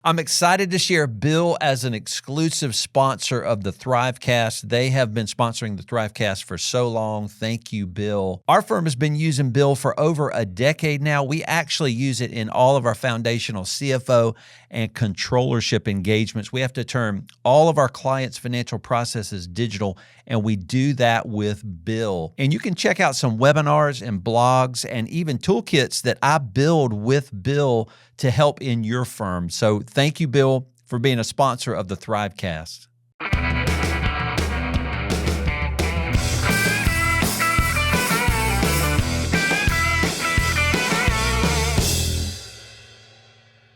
I'm excited to share Bill as an exclusive sponsor of the Thrivecast. They have been sponsoring the Thrivecast for so long. Thank you, Bill. Our firm has been using Bill for over a decade now. We actually use it in all of our foundational CFO and controllership engagements. We have to turn all of our clients' financial processes digital, and we do that with Bill. And you can check out some webinars and blogs and even toolkits that I build with Bill to help in your firm. So thank you, Bill, for being a sponsor of the Thrivecast.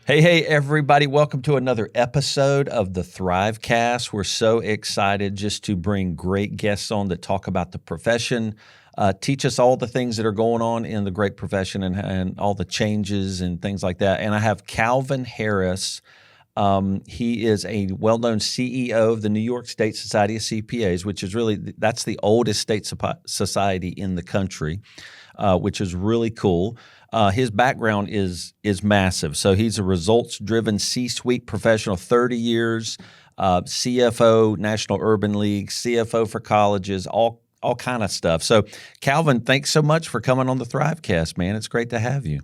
Hey, everybody. Welcome to another episode of the Thrivecast. We're so excited just to bring great guests on that talk about the profession, teach us all the things that are going on in the great profession and all the changes and things like that. And I have Calvin Harris. He is a well-known CEO of the New York State Society of CPAs, which is really, that's the oldest state society in the country, which is really cool. His background is massive. So he's a results-driven C-suite professional, 30 years, CFO, National Urban League, CFO for colleges, all kind of stuff. So Calvin, thanks so much for coming on the Thrivecast, man. It's great to have you.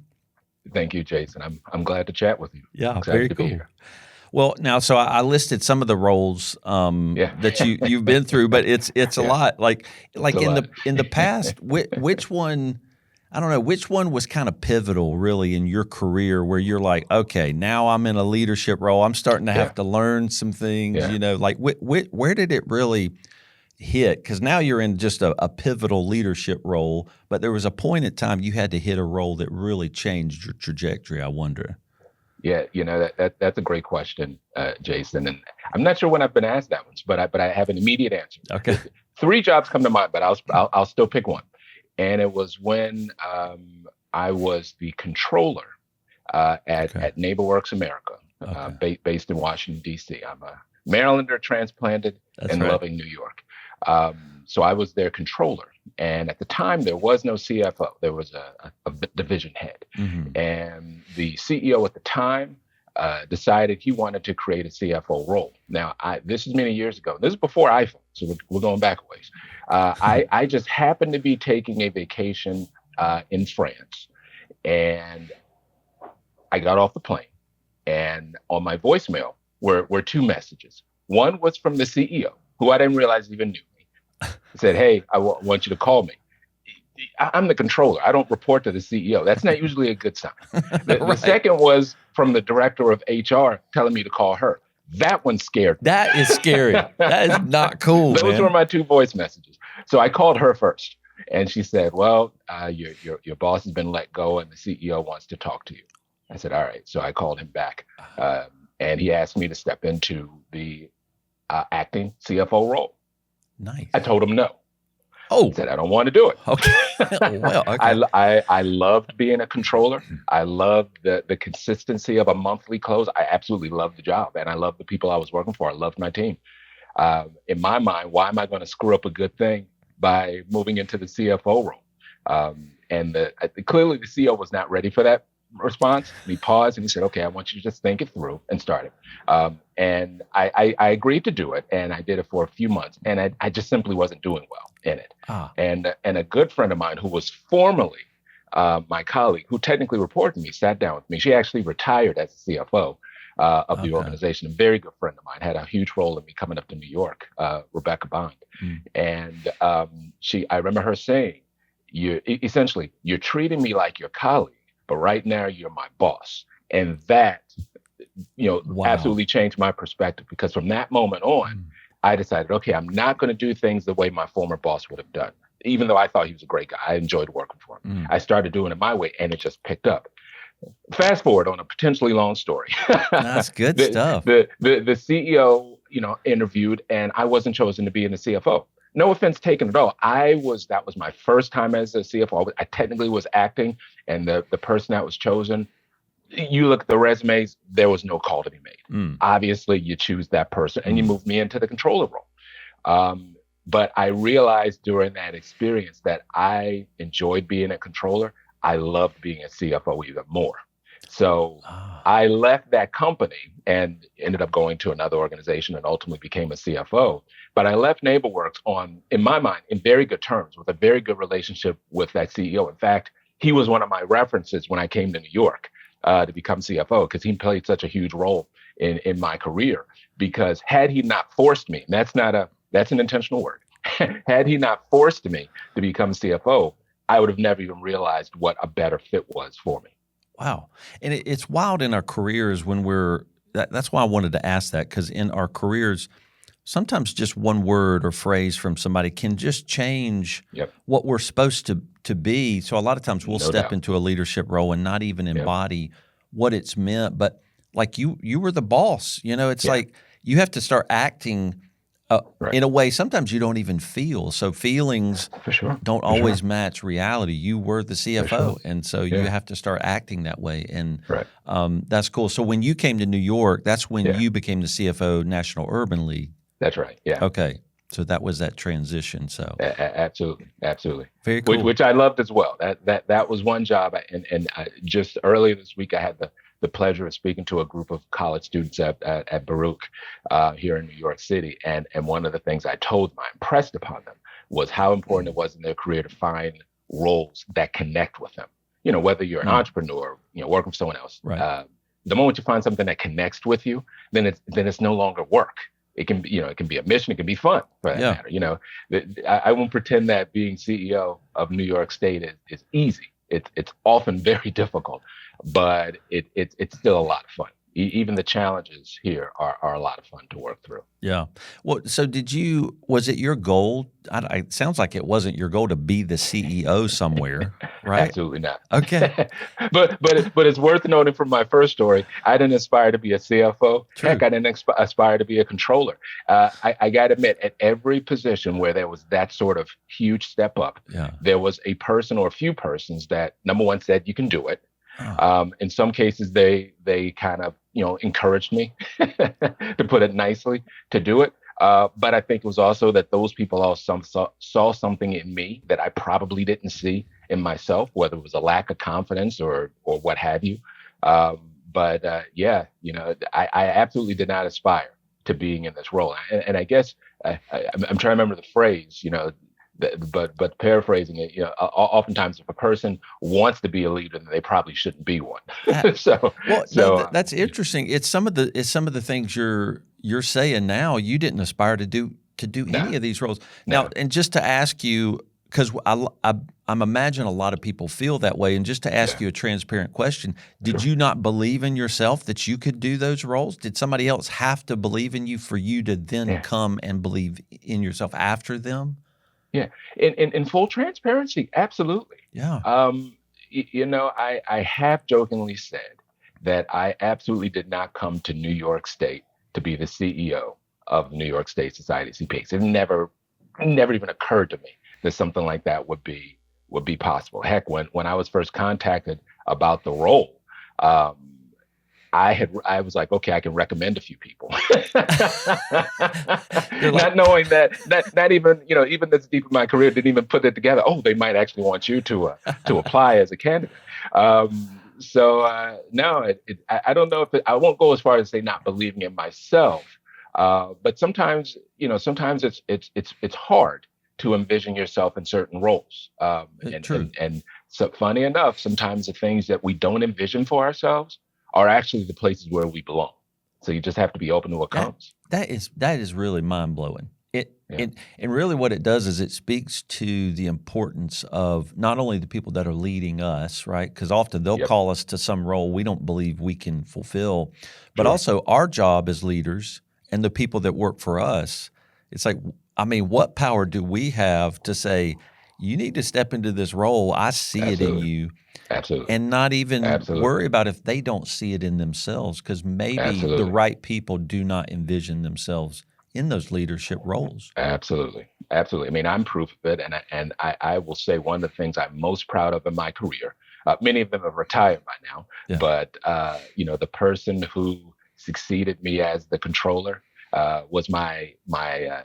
Thank you, Jason. I'm glad to chat with you. Yeah, very cool. Well, now, so I listed some of the roles that you've been through, but it's a lot. Like in the past, which one? I don't know, which one was kind of pivotal really in your career where you're like, okay, now I'm in a leadership role. I'm starting to have to learn some things, like where did it really hit? Because now you're in just a pivotal leadership role, but there was a point in time you had to hit a role that really changed your trajectory, I wonder. Yeah, that's a great question, Jason. And I'm not sure when I've been asked that once, but I have an immediate answer. Okay. 3 jobs come to mind, but I'll still pick one. And it was when I was the controller at NeighborWorks America, based in Washington, D.C. I'm a Marylander transplanted loving New York. So I was their controller. And at the time, there was no CFO. There was a division head. Mm-hmm. And the CEO at the time decided he wanted to create a CFO role. Now, this is many years ago. This is before iPhone, so we're going back a ways. I just happened to be taking a vacation in France, and I got off the plane, and on my voicemail were 2 messages. One was from the CEO, who I didn't realize even knew me. He said, "Hey, I want you to call me. I'm the controller. I don't report to the CEO." That's not usually a good sign. The second was from the director of HR telling me to call her. That one scared me. That is scary. That is not cool. Those were my 2 voice messages. So I called her first, and she said, "Well, your boss has been let go, and the CEO wants to talk to you." I said, "All right." So I called him back, and he asked me to step into the acting CFO role. Nice. I told him no. Oh, he said, "I don't want to do it." Okay. Well, okay. I loved being a controller. I loved the consistency of a monthly close. I absolutely loved the job, and I loved the people I was working for. I loved my team. In my mind, why am I going to screw up a good thing by moving into the CFO role? And clearly the CEO was not ready for that response. He paused and he said, "Okay, I want you to just think it through and start it." And I agreed to do it, and I did it for a few months, and I just simply wasn't doing well in it. And a good friend of mine who was formerly my colleague, who technically reported to me, sat down with me. She actually retired as the CFO of the organization. A very good friend of mine, had a huge role in me coming up to New York, Rebecca Bond. And I remember her saying, you're treating me like your colleague, but right now you're my boss. And that, absolutely changed my perspective, because from that moment on, I decided, okay, I'm not going to do things the way my former boss would have done. Even though I thought he was a great guy, I enjoyed working for him. I started doing it my way, and it just picked up. Fast forward on a potentially long story. That's good stuff. The CEO, interviewed, and I wasn't chosen to be in the CFO. No offense taken at all. That was my first time as a CFO. I technically was acting, and the person that was chosen, you look at the resumes, there was no call to be made. Obviously, you choose that person, and you move me into the controller role. But I realized during that experience that I enjoyed being a controller. I loved being a CFO even more. So Ah, I left that company and ended up going to another organization and ultimately became a CFO. But I left NeighborWorks on, in my mind, in very good terms, with a very good relationship with that CEO. In fact, he was one of my references when I came to New York to become CFO because he played such a huge role in my career. Because had he not forced me, and that's an intentional word, had he not forced me to become CFO, I would have never even realized what a better fit was for me. wow. And it's wild in our careers when that's why I wanted to ask that, because in our careers, sometimes just one word or phrase from somebody can just change Yep, what we're supposed to be. So a lot of times we'll no step doubt. into a leadership role and not even Yep, embody what it's meant. But like you were the boss. It's yeah, like you have to start acting right. in a way sometimes you don't even feel. So feelings For sure, don't for always sure, match reality. You were the for CFO, sure. and so you Yeah, have to start acting that way. And right. that's cool. So when you came to New York, that's when Yeah, you became the CFO, National Urban League. that's right. Yeah, Okay. So that was that transition. So absolutely, absolutely. very Which cool. which I loved as well. That was one job. And just earlier this week, I had the pleasure of speaking to a group of college students at Baruch here in New York City. And one of the things I impressed upon them was how important it was in their career to find roles that connect with them. Whether you're an Mm, entrepreneur, working for someone else. right. The moment you find something that connects with you, then it's no longer work. It can be, it can be a mission. It can be fun for that Yeah. matter. I won't pretend that being CEO of New York State is easy. It's often very difficult, but it's still a lot of fun. Even the challenges here are a lot of fun to work through. Yeah. Well, so was it your goal? It sounds like it wasn't your goal to be the CEO somewhere, right? Absolutely not. Okay. But it's worth noting from my first story, I didn't aspire to be a CFO. Heck, True. I didn't aspire to be a controller. I got to admit, at every position where there was that sort of huge step up, Yeah. there was a person or a few persons that number one said you can do it. Oh, In some cases, they kind of encouraged me, to put it nicely, to do it. But I think it was also that those people also saw something in me that I probably didn't see in myself, whether it was a lack of confidence or what have you. But yeah, I absolutely did not aspire to being in this role. And I guess I'm trying to remember the phrase, but paraphrasing it, oftentimes if a person wants to be a leader, then they probably shouldn't be one. that, so, well, no, so that's interesting. It's some of the things you're saying now. You didn't aspire to do no, any of these roles now. no, And just to ask you, because I'm imagine a lot of people feel that way. And just to ask yeah, you a transparent question, did sure. you not believe in yourself that you could do those roles? Did somebody else have to believe in you for you to then Yeah, come and believe in yourself after them? yeah. In full transparency, absolutely. Yeah. I have jokingly said that I absolutely did not come to New York State to be the CEO of the New York State Society of CPAs. It never even occurred to me that something like that would be possible. Heck, when I was first contacted about the role, um, I was like, okay, I can recommend a few people, They're like, not knowing that not even even this deep in my career didn't even put it together. Oh, they might actually want you to apply as a candidate. So no, I don't know if I won't go as far as say not believing in myself, but sometimes it's hard to envision yourself in certain roles, and true. and and so funny enough, sometimes the things that we don't envision for ourselves are actually the places where we belong. So you just have to be open to what That comes. that is really mind blowing. It Yeah. it and really what it does is it speaks to the importance of not only the people that are leading us, right? Because often they'll Yep. call us to some role we don't believe we can fulfill, but Sure. also our job as leaders and the people that work for us. It's like, I mean, what power do we have to say, you need to step into this role? I see it in Absolutely. you, Absolutely. and not even Absolutely. worry about if they don't see it in themselves, because maybe the Absolutely. right people do not envision themselves in those leadership roles. Absolutely. Absolutely. I mean, I'm proof of it. And I will say one of the things I'm most proud of in my career, many of them have retired by now, Yeah. but, the person who succeeded me as the controller, was my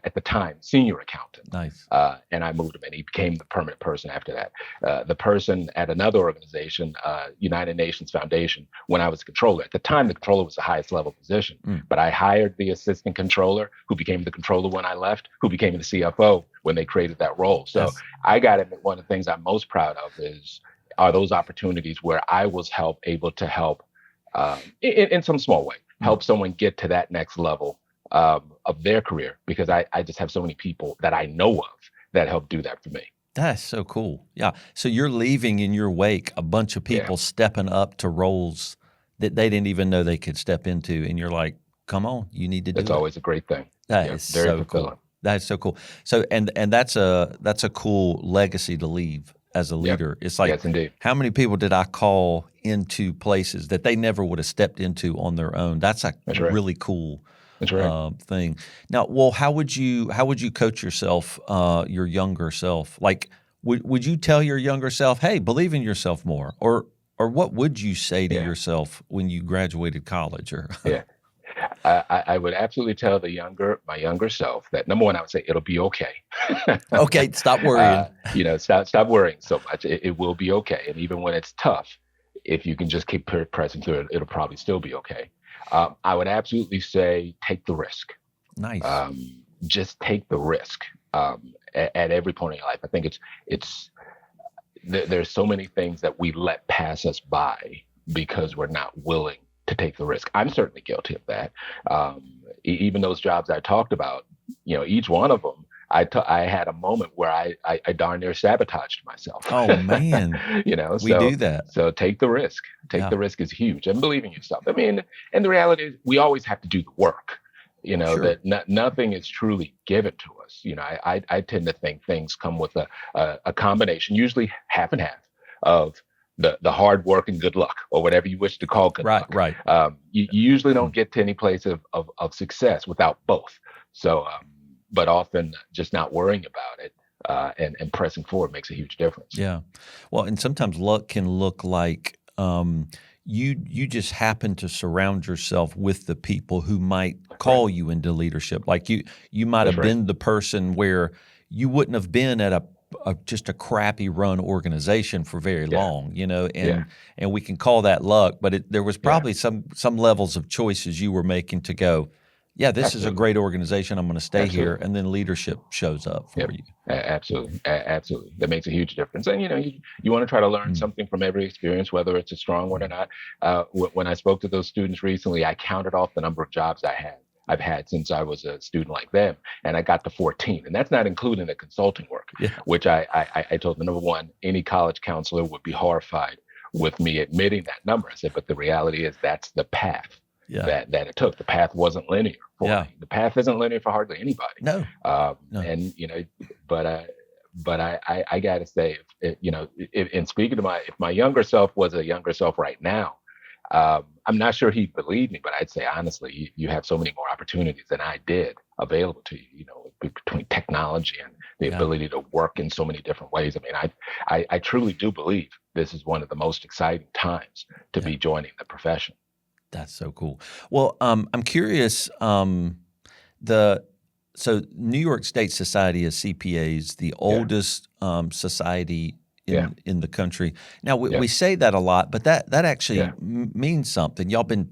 at the time senior accountant. Nice. And I moved him, and he became the permanent person after that. The person at another organization, United Nations Foundation, when I was controller. At the time, the controller was the highest level position, but I hired the assistant controller, who became the controller when I left, who became the CFO when they created that role. So Yes. I got it. One of the things I'm most proud of are those opportunities where I was able to help in some small way, help someone get to that next level of their career, because I just have so many people that I know of that help do that for me. That's so cool. Yeah. So you're leaving in your wake a bunch of people stepping up to roles that they didn't even know they could step into. And you're like, come on, you need to do it. It's always a great thing. That is very so fulfilling. Cool. That is so cool. So, and that's a cool legacy to leave as a leader. It's like, yes, indeed. How many people did I call into places that they never would have stepped into on their own? That's really cool thing. Now, well, how would you coach yourself, your younger self? Like, would you tell your younger self, hey, believe in yourself more? Or what would you say to yourself when you graduated college? Or I would absolutely tell my younger self that, number one, I would say it'll be okay. Okay, stop worrying. Stop worrying so much. It will be okay. And even when it's tough, if you can just keep pressing through it, it'll probably still be okay. I would absolutely say take the risk. Nice. Just take the risk at every point in your life. I think there's so many things that we let pass us by because we're not willing to take the risk. I'm certainly guilty of that. Even those jobs I talked about, each one of them, I had a moment where I darn near sabotaged myself. Oh man, we do that. So take the risk. The risk is huge, and believe in yourself. I mean, and the reality is, we always have to do the work. Sure. That nothing is truly given to us. I tend to think things come with a combination, usually half and half, of the hard work and good luck, or whatever you wish to call good luck. Right. You usually don't get to any place of success without both. So, but often just not worrying about it and pressing forward makes a huge difference. Yeah. Well, and sometimes luck can look like you just happen to surround yourself with the people who might call you into leadership. Like you might have been the person where you wouldn't have been at just a crappy run organization for very long, and we can call that luck, but there was probably some levels of choices you were making to go, this is a great organization, I'm going to stay here, and then leadership shows up for you. Absolutely. That makes a huge difference. And you want to try to learn something from every experience, whether it's a strong one or not. When I spoke to those students recently, I counted off the number of jobs I've had since I was a student like them, and I got to 14, and that's not including the consulting work, which I told them, number one, any college counselor would be horrified with me admitting that number. I said, but the reality is that's the path that it took. The path wasn't linear for me. The path isn't linear for hardly anybody. No. And but I got to say, in speaking to if my younger self was a younger self right now, I'm not sure he'd believe me, but I'd say, honestly, you have so many more opportunities than I did available to you, between technology and the ability to work in so many different ways. I mean, I truly do believe this is one of the most exciting times to be joining the profession. That's so cool. Well, I'm curious, so New York State Society of CPAs, the oldest society in the country. Now, we say that a lot, but that actually means something. Y'all been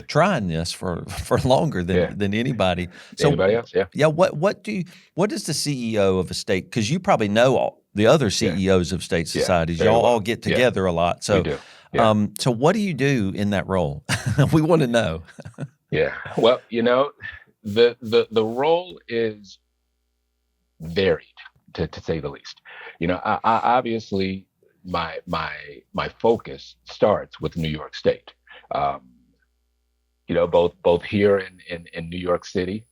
trying this for longer than anybody. So, anybody else? Yeah. What does the CEO of a state, because you probably know all the other CEOs of state societies, y'all all get together a lot. So, we do. So what do you do in that role? We want to know. Well, the role is varied, to say the least. I obviously my focus starts with New York State. Both here in New York City,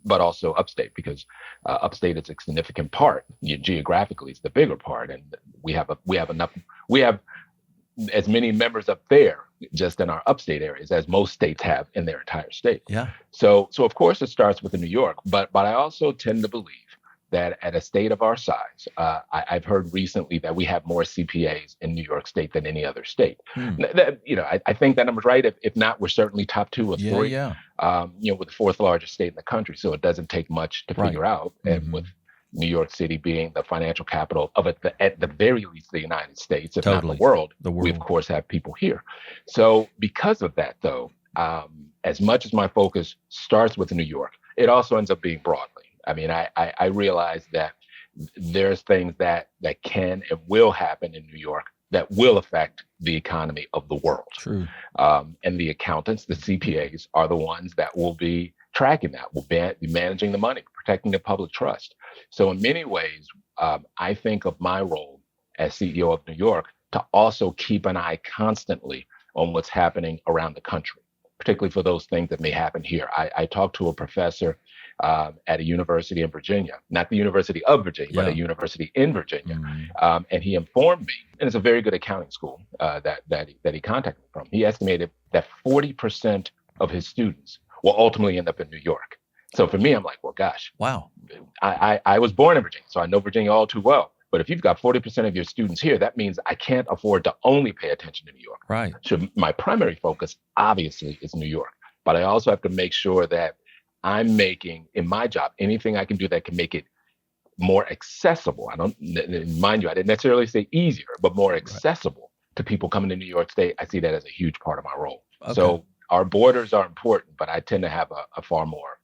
but also upstate, because upstate is a significant part. Geographically, it's the bigger part, and we have as many members up there just in our upstate areas as most states have in their entire state. Yeah. So of course it starts with New York, but I also tend to believe that at a state of our size, I've heard recently that we have more CPAs in New York State than any other state. I think that number's right. If not, we're certainly top two or three. Yeah. We're the fourth largest state in the country, so it doesn't take much to Right. figure out. And with New York City being the financial capital of at the very least the United States, if Totally. not the world, The world. we of course have people here. So because of that, though, as much as my focus starts with New York, it also ends up being broadly. I mean, I realize that there's things that can and will happen in New York that will affect the economy of the world. True. And the accountants, the CPAs, are the ones that will be tracking that, will be managing the money, protecting the public trust. So in many ways, I think of my role as CEO of New York to also keep an eye constantly on what's happening around the country, particularly for those things that may happen here. I talked to a professor at a university in Virginia, not the University of Virginia, but a university in Virginia. And he informed me, and it's a very good accounting school that he contacted me from. He estimated that 40% of his students will ultimately end up in New York. So for me, I'm like, well, gosh, wow. I was born in Virginia, so I know Virginia all too well. But if you've got 40% of your students here, that means I can't afford to only pay attention to New York. Right. So my primary focus, obviously, is New York. But I also have to make sure that I'm making, in my job, anything I can do that can make it more accessible. I don't, mind you, I didn't necessarily say easier, but more accessible to people coming to New York State. I see that as a huge part of my role. Okay. So our borders are important, but I tend to have a far more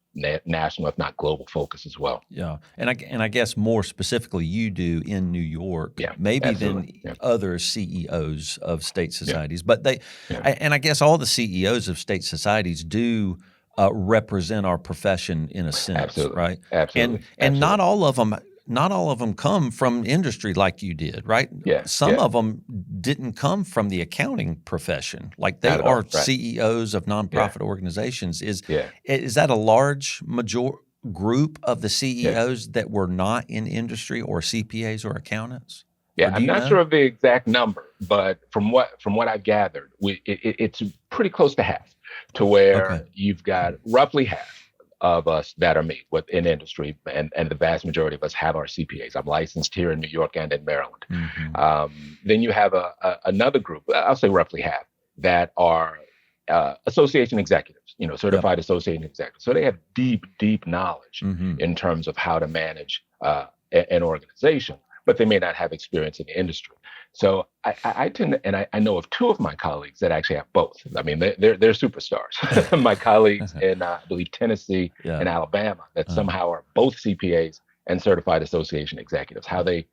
national, if not global, focus as well. Yeah, and I guess more specifically, you do in New York, maybe absolutely. than other CEOs of state societies. But and I guess all the CEOs of state societies do represent our profession in a sense, Absolutely. right? Absolutely. And not all of them come from industry like you did, right? Yeah. Some of them didn't come from the accounting profession, like they are CEOs of nonprofit organizations. Is that a large group of the CEOs that were not in industry or CPAs or accountants? Yeah, I'm not sure of the exact number, but from what I've gathered, it's pretty close to half, to where you've got roughly half of us that are in industry, and the vast majority of us have our CPAs. I'm licensed here in New York and in Maryland. Then you have another group, I'll say roughly half, that are association executives, certified association executives. So they have deep knowledge in terms of how to manage an organization, but they may not have experience in the industry. So I tend to, and I know of two of my colleagues that actually have both. I mean, they're superstars. My colleagues in, I believe, Tennessee and Alabama that somehow are both CPAs and certified association executives. How they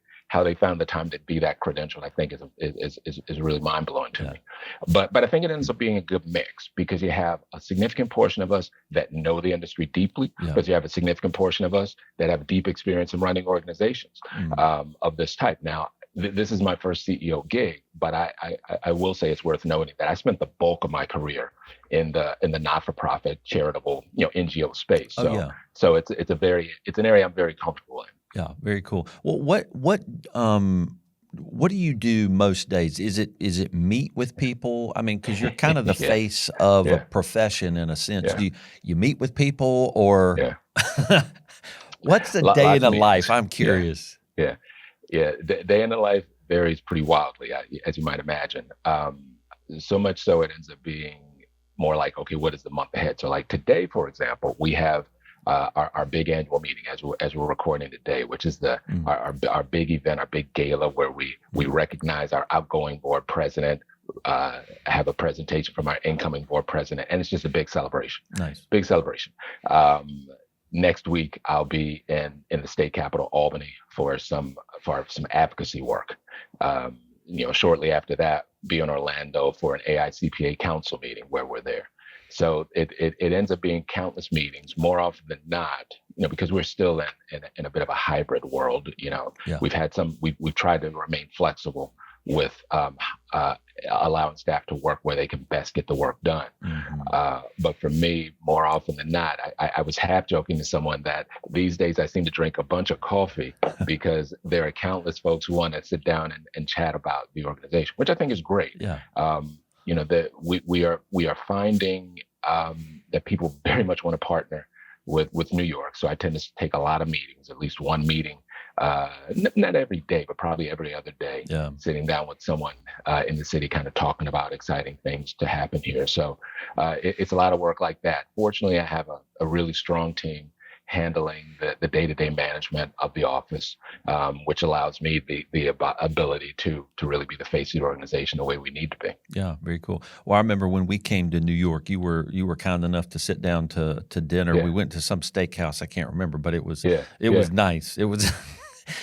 found the time to be that credentialed, I think is really mind blowing to me. But I think it ends up being a good mix, because you have a significant portion of us that know the industry deeply, but you have a significant portion of us that have deep experience in running organizations of this type. Now, this is my first CEO gig, but I will say it's worth noting that I spent the bulk of my career in the not-for-profit charitable NGO space. So it's an area I'm very comfortable in. Yeah, very cool. Well, what do you do most days? Is it meet with people? I mean, because you're kind of the face of a profession in a sense. Do you meet with people, or what's the day in the life? I'm curious. The day in the life varies pretty wildly, as you might imagine. So much so it ends up being more like, okay, what is the month ahead? So like today, for example, we have our big annual meeting as we're recording today, which is our big event, our big gala, where we recognize our outgoing board president, have a presentation from our incoming board president, and it's just a big celebration. Nice. Big celebration. Next week, I'll be in the state capital, Albany, for some advocacy work. Shortly after that, be in Orlando for an AICPA council meeting where we're there. So it ends up being countless meetings, more often than not, because we're still in a bit of a hybrid world. We've tried to remain flexible with allowing staff to work where they can best get the work done. But for me, more often than not, I was half joking to someone that these days I seem to drink a bunch of coffee because there are countless folks who want to sit down and chat about the organization, which I think is great. That we are finding that people very much want to partner with New York. So I tend to take a lot of meetings, at least one meeting, not every day, but probably every other day, Yeah. sitting down with someone in the city, kind of talking about exciting things to happen here. So it's a lot of work like that. Fortunately, I have a really strong team handling the day-to-day management of the office, which allows me the ability to really be the face of the organization the way we need to be. Yeah, very cool. Well, I remember when we came to New York, you were kind enough to sit down to dinner. We Yeah, went to some steakhouse, I can't remember, but it was yeah, it yeah. was nice. It was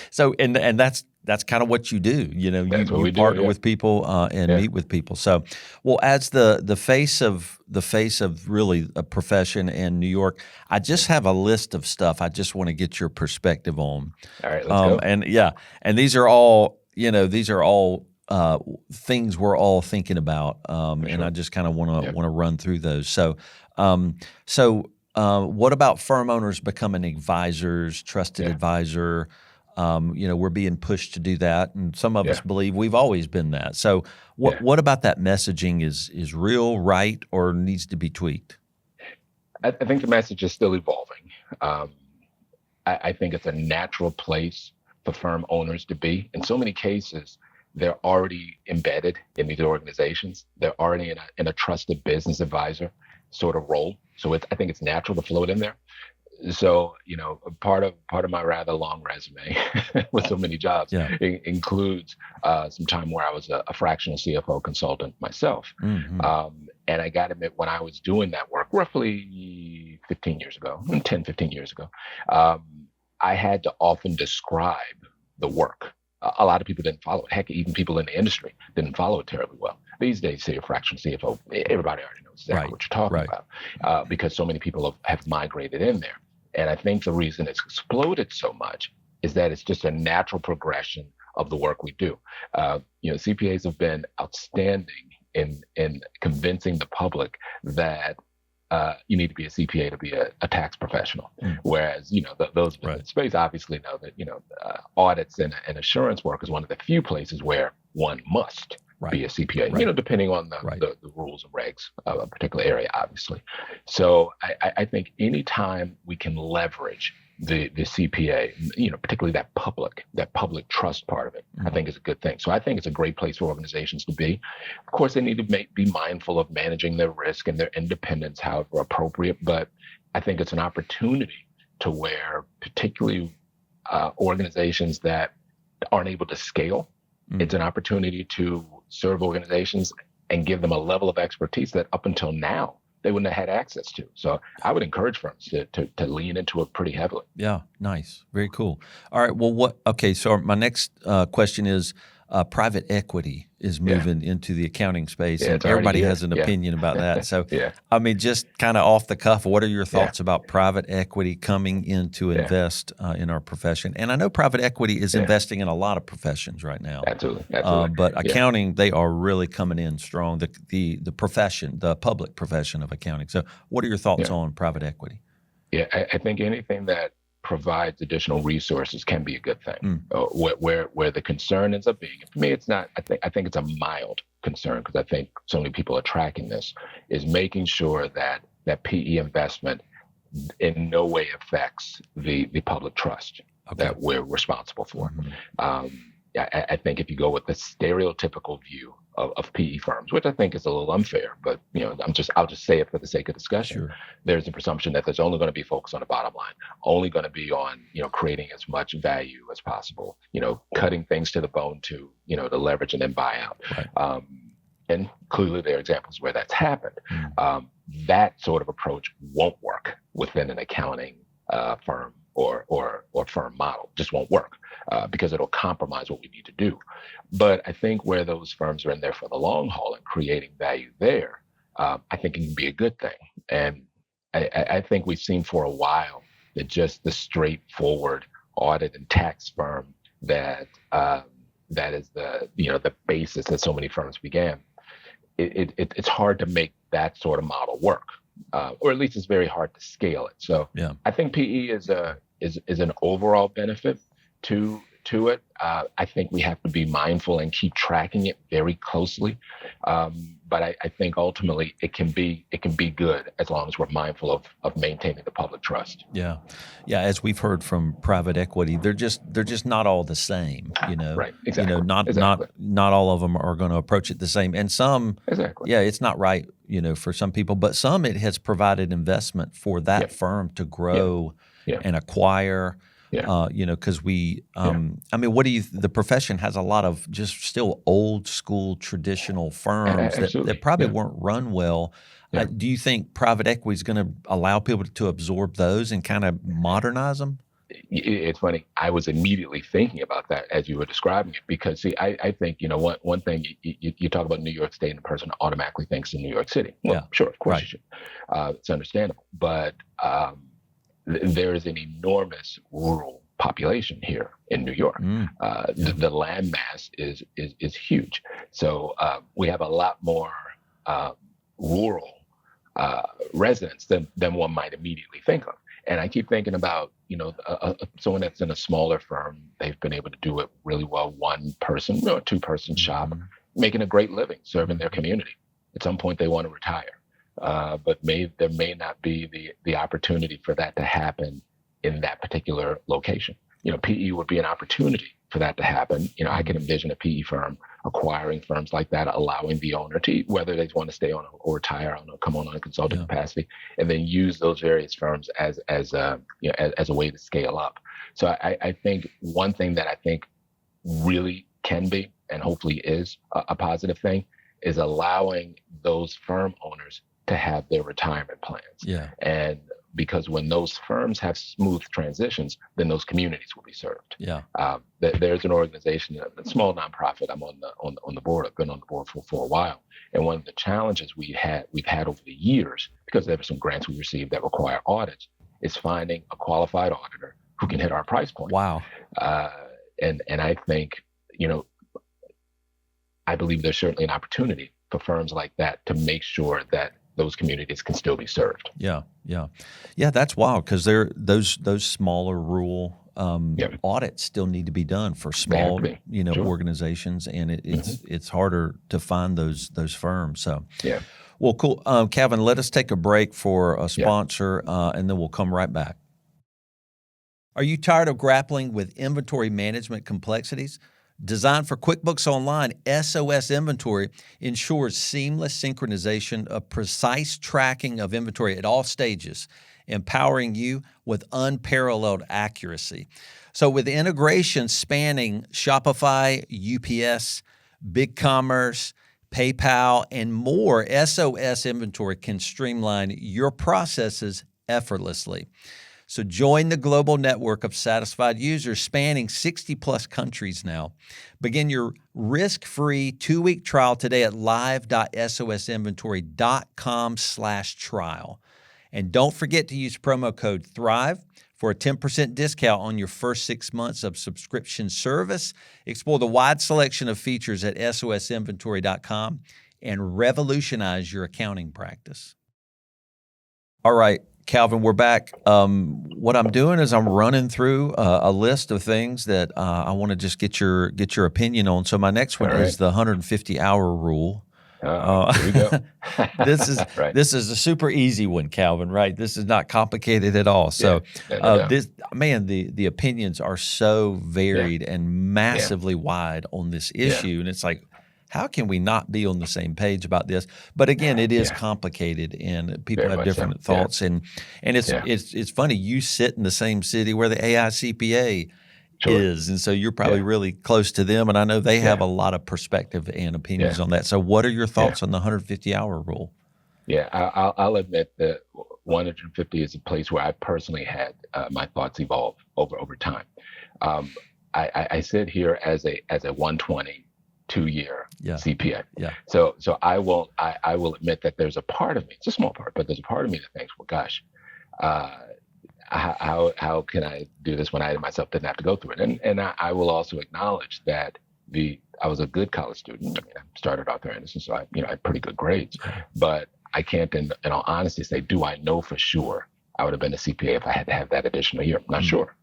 so and that's kind of what you do. You know, That's what you we do. partner Yeah, with people and yeah, meet with people. So, well, as the face of really a profession in New York, I yeah. just have a list of stuff I just want to get your perspective on. All right, let's go. And yeah, and these are all, these are all things we're all thinking about, For and I sure. just kind of Yeah, want to run through those. Um, what about firm owners becoming advisors, trusted yeah, advisor? We're being pushed to do that, and some of us yeah, believe we've always been that. So, yeah. what about that messaging is real, right, or needs to be tweaked? I think the message is still evolving. Um, I think it's a natural place for firm owners to be. In so many cases, they're already embedded in these organizations. They're already in a trusted business advisor sort of role. So I think it's natural to float in there. So part of my rather long resume with so many jobs Yeah. includes some time where I was a fractional CFO consultant myself. Hmm. And I got to admit, when I was doing that work roughly 15 years ago, 10, 15 years ago, um, I had to often describe the work. A lot of people didn't follow it. Heck, even people in the industry didn't follow it terribly well. These days, say a fractional CFO, everybody already knows exactly Right. what you're talking Right. about, because so many people have migrated in there. And I think the reason it's exploded so much is that it's just a natural progression of the work we do. CPAs have been outstanding in convincing the public that you need to be a CPA to be a tax professional. Mm. Whereas, those in Right. the space obviously know that, audits and assurance work is one of the few places where one must be a Right. CPA, Right. depending on the, Right. the, the rules and regs of a particular area, obviously. So I think anytime we can leverage the CPA, particularly that public trust part of it, I Mhm. think is a good thing. So I think it's a great place for organizations to be. Of course, they need to be mindful of managing their risk and their independence, however appropriate. But I think it's an opportunity to where, particularly organizations that aren't able to scale, it's an opportunity to serve organizations and give them a level of expertise that up until now they wouldn't have had access to. So I would encourage firms to lean into it pretty heavily. Yeah, nice. Very cool. All right. Well, okay. So my next question is private equity is Yeah, moving into the accounting space, yeah, and it's already everybody here. has an Yeah, opinion about that. So, yeah, I mean, just kind of off the cuff, what are your yeah, thoughts about private equity coming in to yeah, invest in our profession? And I know private equity is yeah. investing in a lot of professions right now. Absolutely, absolutely. But Yeah, accounting, they are really coming in strong. The profession, the public profession of accounting. So, what are your thoughts yeah. on private equity? Yeah, I think anything that provides additional resources can be a good thing. Mm. Where the concern ends up being, for me, it's not. I think it's a mild concern because I think so many people are tracking this. Is making sure that PE investment in no way affects the public trust Okay. that we're responsible for. Mhm. I think if you go with the stereotypical view of PE firms, which I think is a little unfair, but I'll just say it for the sake of discussion. Sure. There's a presumption that there's only going to be focus on the bottom line, only going to be on creating as much value as possible, cutting things to the bone to leverage and then buy out. Right. And clearly there are examples where that's happened. Mm. That sort of approach won't work within an accounting firm or firm model. Just won't work because it'll compromise what we need to do. But I think where those firms are in there for the long haul and creating value there, I think it can be a good thing. And I think we've seen for a while that just the straightforward audit and tax firm that is the basis that so many firms began. It's hard to make that sort of model work, or at least it's very hard to scale it. So Yeah. I think PE is an overall benefit to to it. I think we have to be mindful and keep tracking it very closely. But I think ultimately it can be good as long as we're mindful of maintaining the public trust. Yeah, yeah. As we've heard from private equity, they're just not all the same. Right. Exactly. Not all of them are going to approach it the same. And some, Exactly. yeah, it's not right. For some people, but some it has provided investment for that firm to grow and acquire. Yeah. Because we, I mean, the profession has a lot of just still old school traditional firms that probably weren't run well. Yeah. Do you think private equity is going to allow people to absorb those and kind of modernize them? It's funny. I was immediately thinking about that as you were describing it, because see, I think, one thing you talk about New York State and the person automatically thinks in New York City. Well, sure, of course you should. It's understandable. But there is an enormous rural population here in New York. The land mass is huge. So we have a lot more rural residents than one might immediately think of. And I keep thinking about, someone that's in a smaller firm, they've been able to do it really well, one person, two-person shop, making a great living, serving their community. At some point they want to retire. But there may not be the opportunity for that to happen in that particular location. PE would be an opportunity for that to happen. I can envision a PE firm acquiring firms like that, allowing the owner to, whether they want to stay on or retire, come on a consulting capacity, and then use those various firms as a way to scale up. So I think one thing that I think really can be, and hopefully is a positive thing, is allowing those firm owners to have their retirement plans. Yeah. And because when those firms have smooth transitions, then those communities will be served. Yeah. There's an organization, a small nonprofit. I'm on the board. I've been on the board for a while. And one of the challenges we've had over the years, because there were some grants we received that require audits, is finding a qualified auditor who can hit our price point. Wow. And I think, I believe there's certainly an opportunity for firms like that to make sure that those communities can still be served. Yeah. That's wild, because those smaller rural audits still need to be done for small, organizations, and it's harder to find those firms. So well, cool. Calvin, let us take a break for a sponsor, and then we'll come right back. Are you tired of grappling with inventory management complexities? Designed for QuickBooks Online, SOS Inventory ensures seamless synchronization of precise tracking of inventory at all stages, empowering you with unparalleled accuracy. So with integration spanning Shopify, UPS, BigCommerce, PayPal, and more, SOS Inventory can streamline your processes effortlessly. So join the global network of satisfied users spanning 60-plus countries now. Begin your risk-free 2-week trial today at live.sosinventory.com/trial. And don't forget to use promo code THRIVE for a 10% discount on your first 6 months of subscription service. Explore the wide selection of features at sosinventory.com and revolutionize your accounting practice. All right, Calvin, we're back. What I'm doing is I'm running through a list of things that I want to just get your opinion on. So my next one is the 150-hour rule. Here we go. This is this is a super easy one, Calvin. Right? This is not complicated at all. So the opinions are so varied and massively wide on this issue, and it's like, how can we not be on the same page about this? But again, it is complicated, and people have different thoughts. And it's funny. You sit in the same city where the AI CPA is, and so you're probably really close to them. And I know they have a lot of perspective and opinions on that. So, what are your thoughts on the 150-hour rule? Yeah, I'll admit that 150 is a place where I personally had my thoughts evolve over time. I sit here as a 120. 2-year CPA. Yeah. So I will admit that there's a part of me, it's a small part, but there's a part of me that thinks, well, gosh, how can I do this when I myself didn't have to go through it? And I will also acknowledge that I was a good college student. I mean, I started Arthur Anderson, so I had pretty good grades, but I can't in all honesty say, do I know for sure I would have been a CPA if I had to have that additional year? I'm not sure.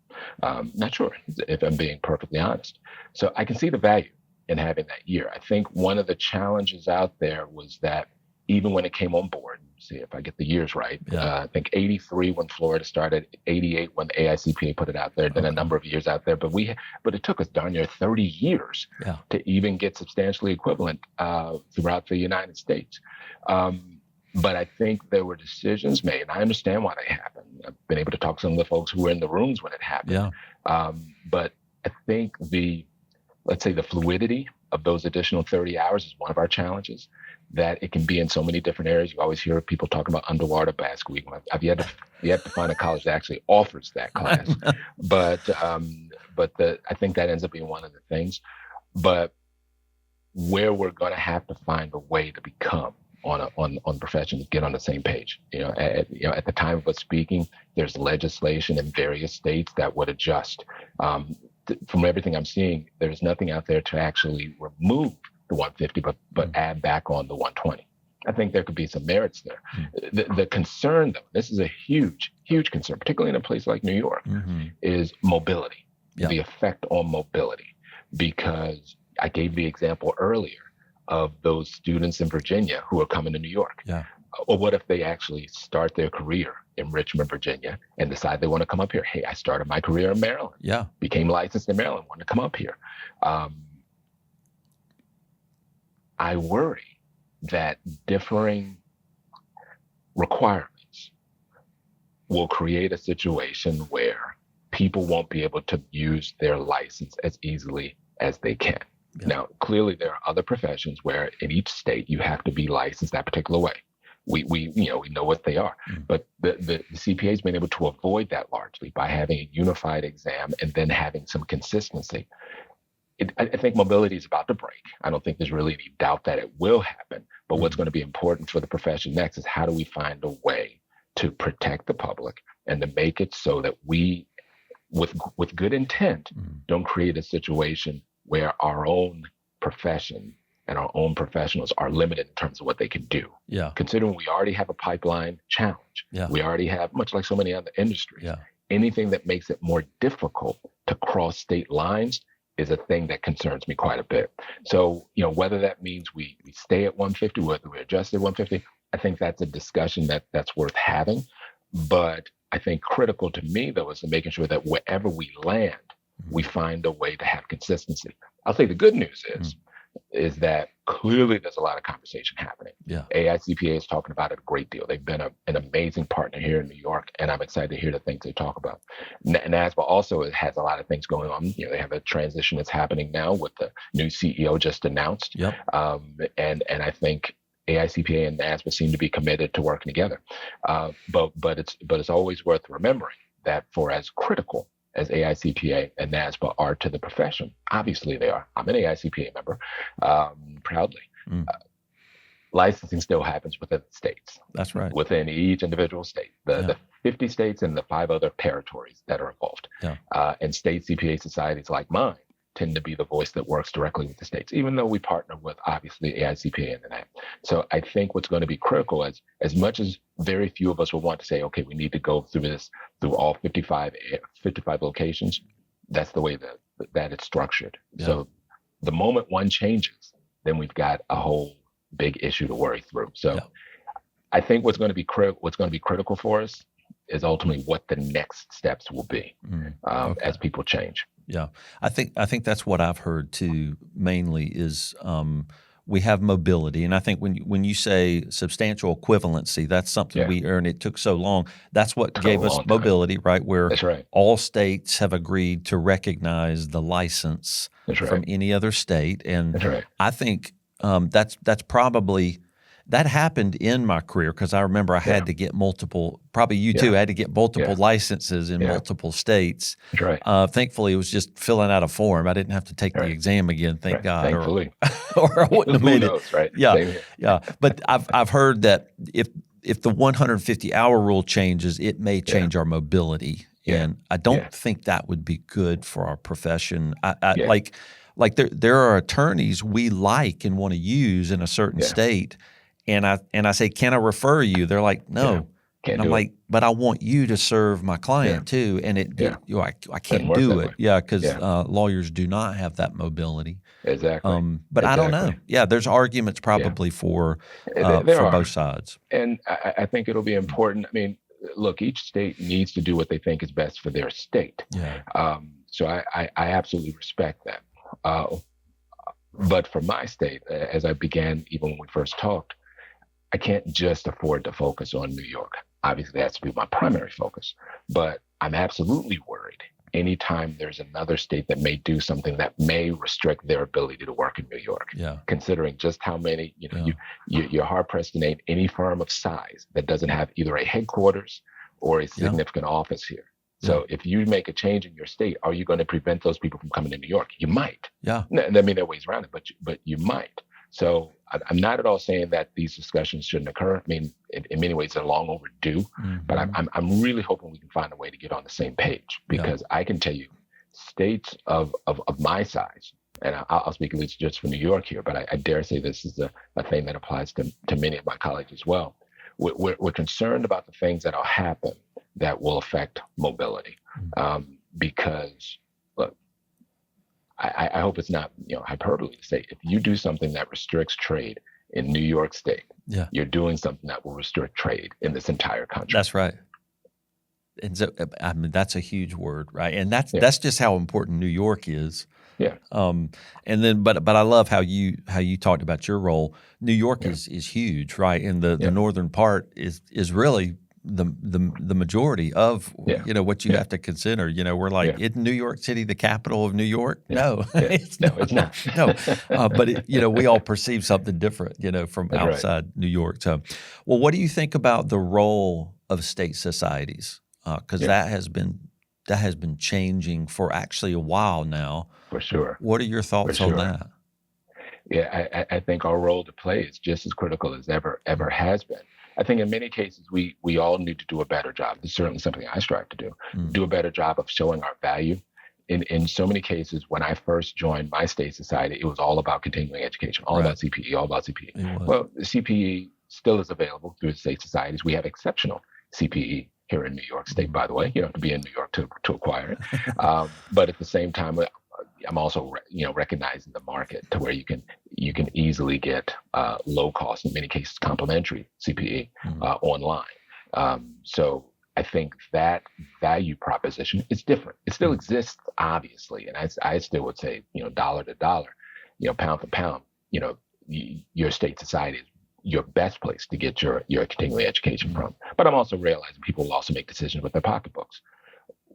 Not sure if I'm being perfectly honest. So I can see the value in having that year. I think one of the challenges out there was that even when it came on board, see if I get the years right, I think 83 when Florida started, 88 when the AICPA put it out there, then a number of years out there. But it took us darn near 30 years to even get substantially equivalent throughout the United States. But I think there were decisions made, and I understand why they happened. I've been able to talk to some of the folks who were in the rooms when it happened. But I think let's say the fluidity of those additional 30 hours is one of our challenges, that it can be in so many different areas. You always hear people talking about underwater basket week. I've yet to find a college that actually offers that class. But I think that ends up being one of the things. But where we're going to have to find a way to become on professions, get on the same page. At the time of us speaking, there's legislation in various states that would adjust. From everything I'm seeing, there's nothing out there to actually remove the 150, but add back on the 120. I think there could be some merits there. The concern, though, this is a huge, huge concern, particularly in a place like New York, is mobility, the effect on mobility. Because I gave the example earlier of those students in Virginia who are coming to New York. Or what if they actually start their career in Richmond, Virginia, and decide they want to come up here? Hey, I started my career in Maryland. Became licensed in Maryland, wanted to come up here. I worry that differing requirements will create a situation where people won't be able to use their license as easily as they can. Now, clearly, there are other professions where in each state you have to be licensed that particular way. We know what they are, but the CPA has been able to avoid that largely by having a unified exam and then having some consistency. I think mobility is about to break. I don't think there's really any doubt that it will happen. But what's going to be important for the profession next is how do we find a way to protect the public and to make it so that we, with good intent, don't create a situation where our own profession and our own professionals are limited in terms of what they can do. Considering we already have a pipeline challenge. We already have, much like so many other industries, anything that makes it more difficult to cross state lines is a thing that concerns me quite a bit. So, whether that means we stay at 150, whether we adjust at 150, I think that's a discussion that's worth having. But I think critical to me, though, is making sure that wherever we land, we find a way to have consistency. I'll say the good news is that clearly there's a lot of conversation happening. AICPA is talking about it a great deal. They've been an amazing partner here in New York, and I'm excited to hear the things they talk about. NASBA also has a lot of things going on. They have a transition that's happening now with the new CEO just announced. And I think AICPA and NASBA seem to be committed to working together. But it's always worth remembering that for as critical as AICPA and NASBA are to the profession, obviously they are. I'm an AICPA member, proudly. Licensing still happens within the states. That's right. Within each individual state, the 50 states and the 5 other territories that are involved. And state CPA societies like mine tend to be the voice that works directly with the states, even though we partner with, obviously, AICPA and the NAP. So I think what's going to be critical, as much as very few of us will want to say, okay, we need to go through all 55 locations, that's the way that it's structured. So the moment one changes, then we've got a whole big issue to worry through. So I think what's going to be critical for us is ultimately what the next steps will be as people change. I think that's what I've heard too. Mainly is we have mobility, and I think when you say substantial equivalency, that's something we earned. It took so long. That's what gave us mobility, right? Where all states have agreed to recognize the license from any other state, and I think that's probably. That happened in my career because I remember I had to get multiple, probably you too, I had to get multiple licenses in multiple states. Thankfully, it was just filling out a form. I didn't have to take the exam again, thank God. Thankfully. Or I wouldn't have made it. Right? Yeah. But I've heard that if the 150-hour rule changes, it may change our mobility. And I don't think that would be good for our profession. Like there are attorneys we like and want to use in a certain state. And I say, can I refer you? They're like, no, Can't And I'm do it. like, but I want you to serve my Yeah, client too. And yeah. I Doesn't can't work do that way. it. Yeah. Because Yeah, lawyers do not have that mobility. exactly, But I don't exactly. know. Yeah. There's arguments Yeah, probably there for both are, sides. and I think it'll be important. I mean, look, each state needs to do what they think is best for their state. Yeah. So I absolutely respect that. Uh, but for my state, as I began even when we first talked, I can't just afford to focus on New York. Obviously, that has to be my primary focus. But I'm absolutely worried anytime there's another state that may do something that may restrict their ability to work in New York. Yeah. Considering just how many, Yeah. you're hard pressed to name any firm of size that doesn't have either a headquarters or a Yeah. significant office here. Yeah. So if you make a change in your state, are you going to prevent those people from coming to New York? You might. Yeah. I mean, there are ways around it, but you might. So I'm not at all saying that these discussions shouldn't occur. I mean, in many ways, they're long overdue. But I'm really hoping we can find a way to get on the same page, because I can tell you, states of my size, and I'll speak at least just for New York here, but I dare say this is a thing that applies to many of my colleagues as well. We're concerned about the things that'll happen that will affect mobility, because look, I hope it's not hyperbole to say if you do something that restricts trade in New York State, you're doing something that will restrict trade in this entire country. That's right. And so, I mean, that's a huge word, right? And that's just how important New York is. Yeah. And then, but I love how you talked about your role. New York is huge, right? And the northern part is really the majority of what you have to consider. We're like, isn't New York City the capital of New York? No, it's it's not. No, but we all perceive something different, from That's outside New York. So, well, what do you think about the role of state societies? Because that has been changing for actually a while now. For sure. What are your thoughts on that? Yeah, I think our role to play is just as critical as ever has been. I think in many cases we all need to do a better job. It's certainly something I strive to do a better job of showing our value. In so many cases, when I first joined my state society, it was all about continuing education, all about CPE, all about CPE. Well, the CPE still is available through the state societies. We have exceptional CPE here in New York State, by the way. You don't have to be in New York to acquire it. But at the same time, I'm also recognizing the market to where you can easily get low cost, in many cases complimentary CPE online. So I think that value proposition is different. It still exists, obviously, and I still would say dollar to dollar, pound for pound, your state society is your best place to get your continuing education from. But I'm also realizing people will also make decisions with their pocketbooks.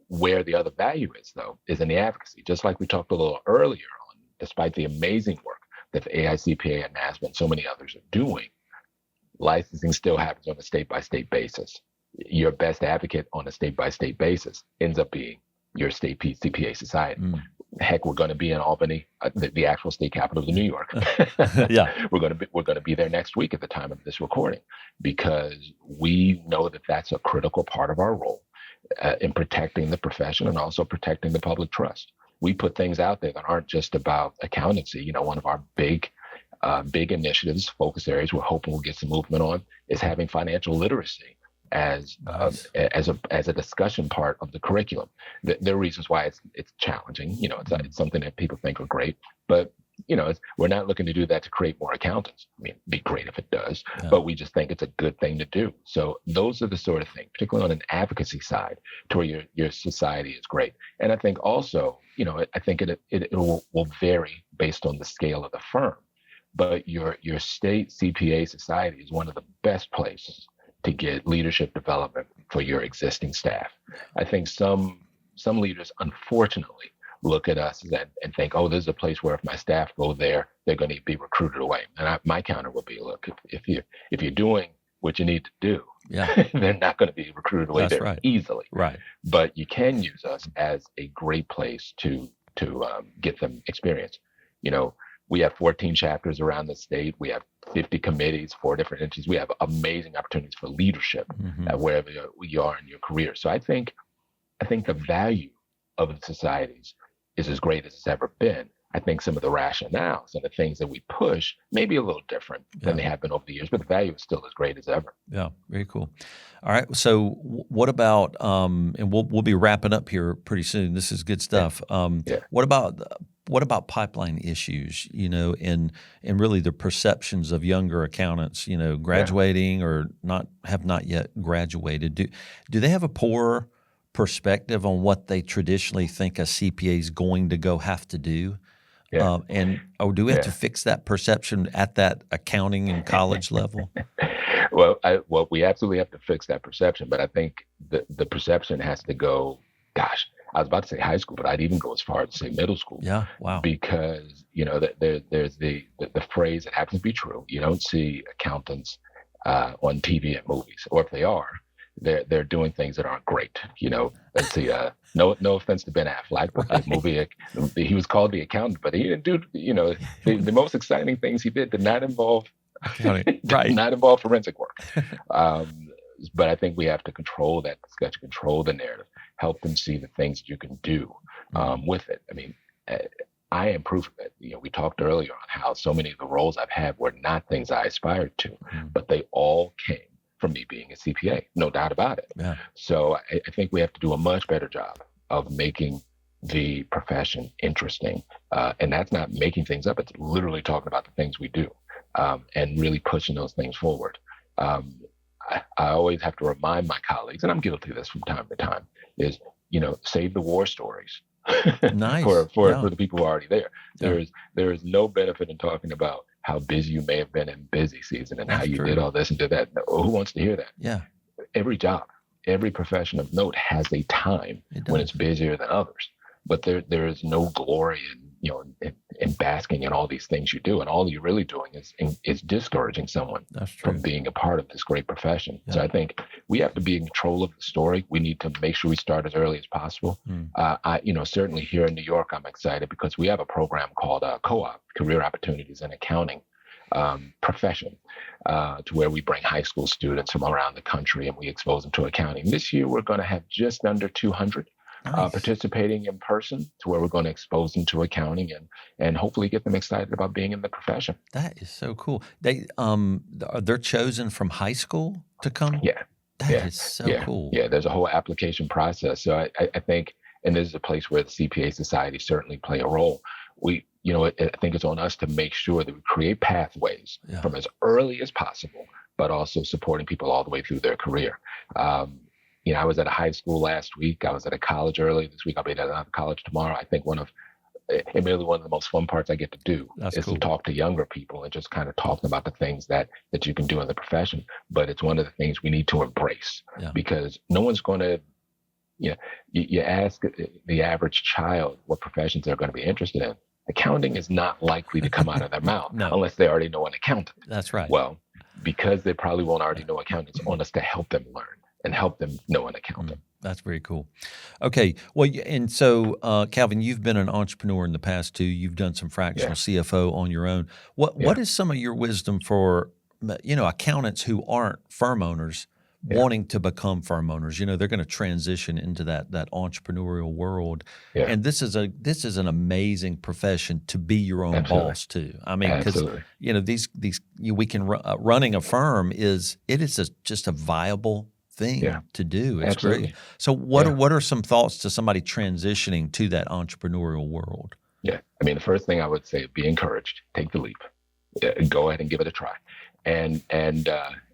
Where the other value is, though, is in the advocacy. Just like we talked a little earlier on, despite the amazing work that the AICPA and NASBA and so many others are doing, licensing still happens on a state-by-state basis. Your best advocate on a state-by-state basis ends up being your state CPA society. Heck, we're going to be in Albany, the actual state capital of New York. We're going to be there next week at the time of this recording, because we know that that's a critical part of our role in protecting the profession and also protecting the public trust. We put things out there that aren't just about accountancy. One of our big initiatives, focus areas we're hoping we'll get some movement on, is having financial literacy as a discussion part of the curriculum. There are reasons why it's challenging. It's something that people think are great, but we're not looking to do that to create more accountants. I mean, it'd be great if it does, but we just think it's a good thing to do. So those are the sort of things, particularly on an advocacy side, to where your society is great. And I think also, I think it will vary based on the scale of the firm, but your state CPA society is one of the best places to get leadership development for your existing staff. I think some leaders, unfortunately, look at us and think, oh, this is a place where if my staff go there, they're going to be recruited away. And my counter would be, look, if you're doing what you need to do, they're not going to be recruited away easily. Right. But you can use us as a great place to get them experience. We have 14 chapters around the state. We have 50 committees, 4 different entities. We have amazing opportunities for leadership wherever you are in your career. So I think the value of the societies is as great as it's ever been. I think some of the rationales and the things that we push may be a little different than they have been over the years, but the value is still as great as ever. Yeah, very cool. All right, so what about and we'll be wrapping up here pretty soon. This is good stuff. What about pipeline issues? And really the perceptions of younger accountants, graduating or have not yet graduated. Do they have a poor perspective on what they traditionally think a CPA is going to have to do? Do we have to fix that perception at that accounting and college level? Well, we absolutely have to fix that perception, but I think the perception has to go. Gosh, I was about to say high school, but I'd even go as far as to say middle school. Yeah, wow. Because there's the phrase that happens to be true. You don't see accountants on TV and movies, or if they are, they're doing things that aren't great. Let's see. No offense to Ben Affleck, but the movie he was called The Accountant, but he didn't do. The most exciting things he did not involve not involve forensic work. But I think we have to control that discussion, control the narrative, help them see the things that you can do with it. I mean, I am proof of it. We talked earlier on how so many of the roles I've had were not things I aspired to, but they all came from me being a CPA, no doubt about it. Yeah. So I think we have to do a much better job of making the profession interesting. And that's not making things up. It's literally talking about the things we do and really pushing those things forward. I always have to remind my colleagues, and I'm guilty of this from time to time, is, save the war stories. Nice. for the people who are already there. There is no benefit in talking about how busy you may have been in busy season and That's how you true. did all this and did that. Who wants to hear that? Yeah. Every job, every profession of note has a time when it's busier than others. But there is no glory in basking in all these things you do, and all you're really doing is discouraging someone from being a part of this great profession. Yeah. So I think we have to be in control of the story. We need to make sure we start as early as possible. Certainly here in New York, I'm excited because we have a program called Co-op, Career Opportunities in Accounting profession, to where we bring high school students from around the country and we expose them to accounting. This year, we're going to have just under 200. Nice. Participating in person, to where we're going to expose them to accounting and hopefully get them excited about being in the profession. That is so cool. They're chosen from high school to come? Yeah. That is so cool. Yeah, there's a whole application process. So I think, and this is a place where the CPA Society certainly play a role. I think it's on us to make sure that we create pathways from as early as possible, but also supporting people all the way through their career. I was at a high school last week. I was at a college early this week. I'll be at another college tomorrow. I think one of the most fun parts I get to do is to talk to younger people and just kind of talking about the things that you can do in the profession. But it's one of the things we need to embrace because no one's going to, you ask the average child what professions they're going to be interested in. Accounting is not likely to come out of their mouth unless they already know an accountant. That's right. Well, because they probably won't already know accounting, it's on us to help them learn and help them know an accountant. That's very cool. Okay. Well, and so, Calvin, you've been an entrepreneur in the past too. You've done some fractional CFO on your own. What is some of your wisdom for, accountants who aren't firm owners wanting to become firm owners? They're going to transition into that entrepreneurial world. Yeah. And this is an amazing profession to be your own boss too. I mean, because we can running a firm is just a viable thing to do. It's great. So what are some thoughts to somebody transitioning to that entrepreneurial world? Yeah. I mean, the first thing I would say, be encouraged, take the leap, go ahead and give it a try. And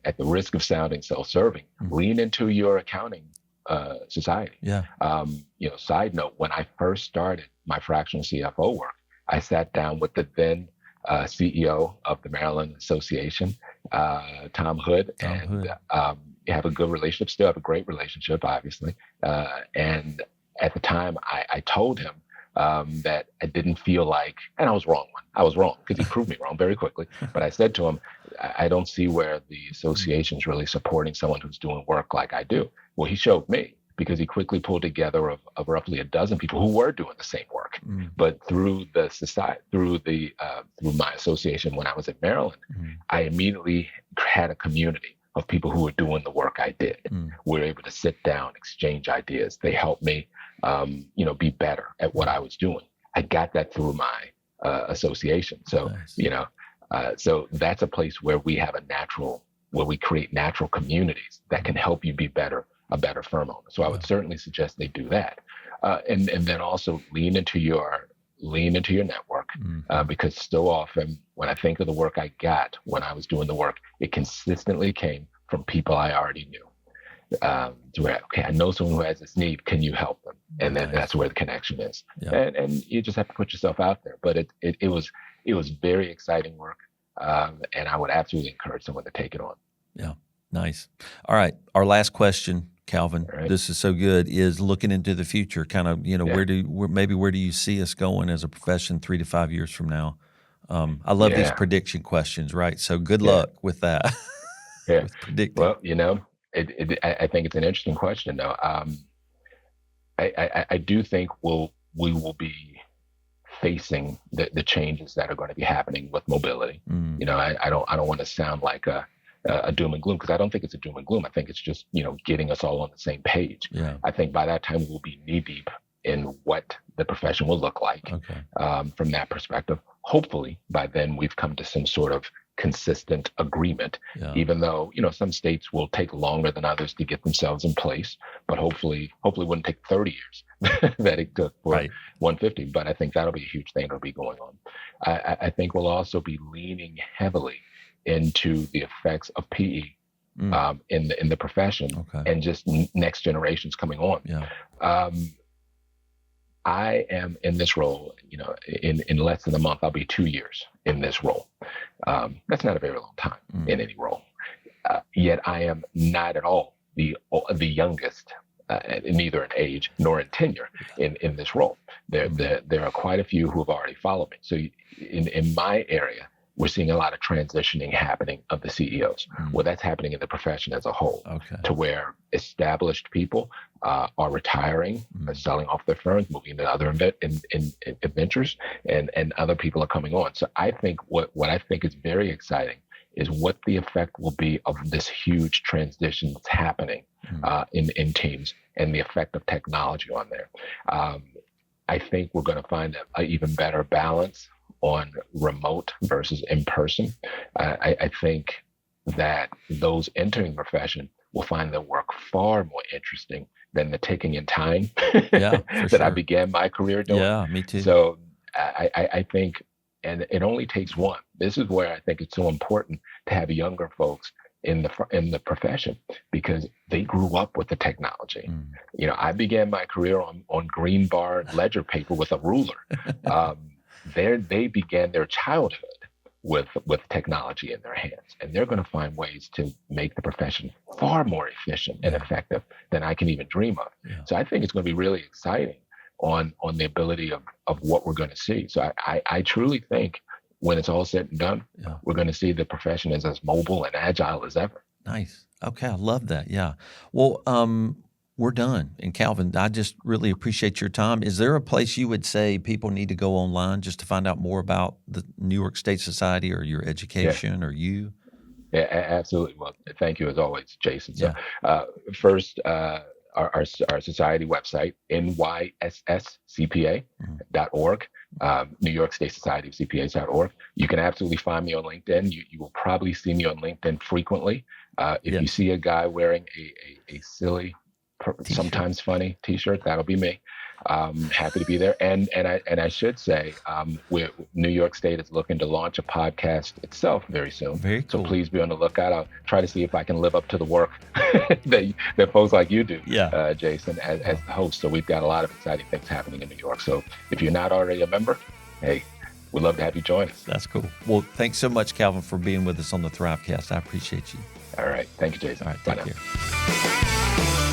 at the risk of sounding self-serving, lean into your accounting society. Yeah. Side note, when I first started my fractional CFO work, I sat down with the then CEO of the Maryland Association, Tom Hood, have a good relationship, still have a great relationship, obviously. And at the time, I told him that I didn't feel like, and I was wrong because he proved me wrong very quickly. But I said to him, I don't see where the association's really supporting someone who's doing work like I do. Well, he showed me because he quickly pulled together of roughly a dozen people who were doing the same work. But through the society, through my association when I was at Maryland, I immediately had a community of people who were doing the work I did. We were able to sit down, exchange ideas. They helped me, be better at what I was doing. I got that through my association. So, Nice. so that's a place where we create natural communities that can help you be a better firm owner. So I would certainly suggest they do that, and then also lean into your network, because so often when I think of the work I got when I was doing the work, it consistently came from people I already knew. To where, okay, I know someone who has this need. Can you help them? And then that's where the connection is. Yeah. And you just have to put yourself out there. But it was very exciting work, and I would absolutely encourage someone to take it on. Yeah, nice. All right, our last question, Calvin. Right. This is so good. Is looking into the future. Kind of, where do you see us going as a profession 3 to 5 years from now? I love these prediction questions, right? So good luck with that. Yeah. With predicting. Well, I think it's an interesting question, though. I do think we will be facing the changes that are going to be happening with mobility. I don't want to sound like a doom and gloom, because I don't think it's a doom and gloom. I think it's just getting us all on the same page. Yeah. I think by that time we'll be knee deep in what the profession will look like. Okay. From that perspective. Hopefully by then we've come to some sort of consistent agreement, even though some states will take longer than others to get themselves in place, but hopefully it wouldn't take 30 years that it took for 150. But I think that'll be a huge thing that'll be going on. I think we'll also be leaning heavily into the effects of PE in the profession, and just next generations coming on. I am in this role, in less than a month, I'll be 2 years in this role. That's not a very long time in any role. Yet I am not at all the youngest, neither in age nor in tenure in this role. There are quite a few who have already followed me. So in my area, we're seeing a lot of transitioning happening of the CEOs. Well, that's happening in the profession as a whole, to where established people are retiring, selling off their firms, moving to other ventures, and other people are coming on. So I think what I think is very exciting is what the effect will be of this huge transition that's happening in teams, and the effect of technology on there. I think we're going to find an even better balance on remote versus in person. I think that those entering the profession will find their work far more interesting than the ticking in time that I began my career doing. Yeah, me too. So I think, and it only takes one. This is where I think it's so important to have younger folks in the profession, because they grew up with the technology. I began my career on green bar ledger paper with a ruler. They began their childhood with technology in their hands, and they're going to find ways to make the profession far more efficient and effective than I can even dream of. So I think it's going to be really exciting on the ability of what we're going to see. So I truly think when it's all said and done, we're going to see the profession as mobile and agile as ever. Nice. Okay, I love that. Yeah. Well, we're done. And Calvin, I just really appreciate your time. Is there a place you would say people need to go online just to find out more about the New York State Society, or your education, or you? Yeah, absolutely. Well, thank you as always, Jason. So first, our society website, nysscpa.org, New York State Society of CPAs.org. You can absolutely find me on LinkedIn. You will probably see me on LinkedIn frequently. If you see a guy wearing a silly, sometimes funny T-shirt, that'll be me. Happy to be there. And I should say, New York State is looking to launch a podcast itself very soon. Very cool. So please be on the lookout. I'll try to see if I can live up to the work that folks like you do, Jason, as the host. So we've got a lot of exciting things happening in New York. So if you're not already a member, hey, we'd love to have you join us. That's cool. Well, thanks so much, Calvin, for being with us on the Thrivecast. I appreciate you. All right. Thank you, Jason. All right. Take care.